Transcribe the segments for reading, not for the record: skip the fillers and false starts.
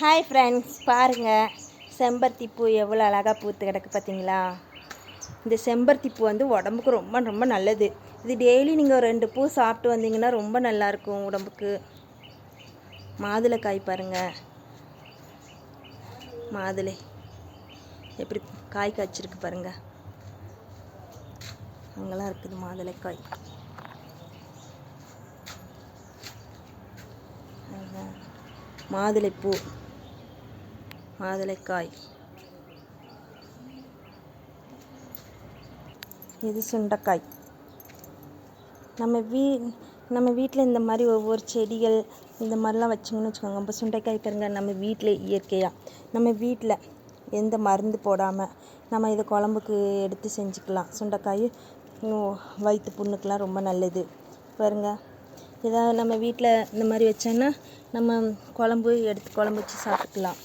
Hi friends, பாருங்கள் செம்பருத்தி பூ எவ்வளோ அழகாக பூத்து கிடக்கு பார்த்தீங்களா. இந்த செம்பருத்தி பூ வந்து உடம்புக்கு ரொம்ப ரொம்ப நல்லது. இது டெய்லி நீங்கள் ஒரு 2 பூ சாப்பிட்டு வந்தீங்கன்னா ரொம்ப நல்லாயிருக்கும் உடம்புக்கு. மாதுளைக்காய் பாருங்கள், மாதுளை எப்படி காய் காய்ச்சிருக்கு பாருங்கள். அங்கெல்லாம் இருக்குது மாதுளைக்காய். மாதுளைப்பூ, மாதுளைக்காய், இது சுண்டைக்காய். நம்ம வீட்டில் இந்த மாதிரி ஒவ்வொரு செடிகள் இந்த மாதிரிலாம் வச்சிங்கன்னு வச்சுக்கோங்க. இப்போ சுண்டைக்காய் பாருங்க, நம்ம வீட்டில் இயற்கையாக நம்ம வீட்டில் எந்த மருந்து போடாமல் நம்ம இதை குழம்புக்கு எடுத்து செஞ்சுக்கலாம். சுண்டைக்காய் வயிற்று புண்ணுக்கெலாம் ரொம்ப நல்லது பாருங்க. ஏதாவது நம்ம வீட்டில் இந்த மாதிரி வச்சோன்னா நம்ம குழம்பு வச்சு சாப்பிட்டுக்கலாம்.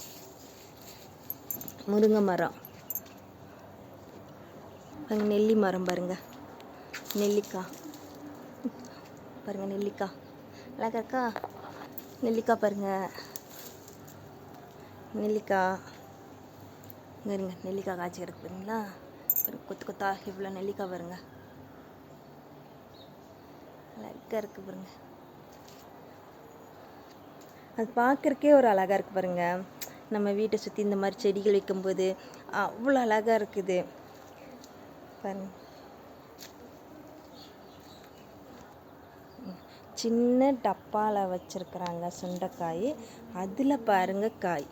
முருங்கை மரம் பாருங்கள், நெல்லி மரம் பாருங்கள், நெல்லிக்காய் பாருங்கள், நெல்லிக்காய் அழகா இருக்கா. நெல்லிக்காய் பாருங்கள், நெல்லிக்காய் இருங்க, நெல்லிக்காய் காய்ச்சி கிடக்கு பாருங்களா. கொத்து கொத்தா இவ்வளோ நெல்லிக்காய் பாருங்க, அழகாக இருக்குது பாருங்க. அது பார்க்குறக்கே ஒரு அழகாக இருக்குது பாருங்கள். நம்ம வீட்டை சுற்றி இந்த மாதிரி செடிகள் வைக்கும்போது அவ்வளோ அழகாக இருக்குது பாருங்க. சின்ன டப்பாவில் வச்சுருக்குறாங்க சுண்டைக்காய். அதில் பாருங்கள் காய்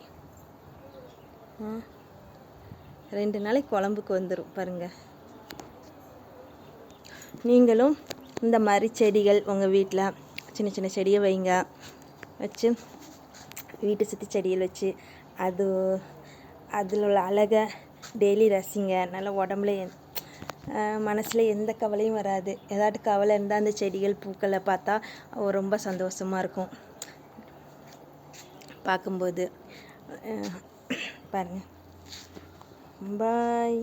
2 நாளைக்கு குழம்புக்கு வந்துடும் பாருங்கள். நீங்களும் இந்த மாதிரி செடிகள் உங்கள் வீட்டில் சின்ன சின்ன செடியை வைங்க, வச்சு வீட்டை சுற்றி செடிகள் வச்சு அதில் உள்ள அழகை டெய்லி ரசிங்க. நல்லா உடம்புல மனசில் எந்த கவலையும் வராது. ஏதாட்டு கவலை இருந்தால் அந்த செடிகள் பூக்களை பார்த்தா ரொம்ப சந்தோஷமாக இருக்கும் பார்க்கும்போது. பாருங்கள். பாய்.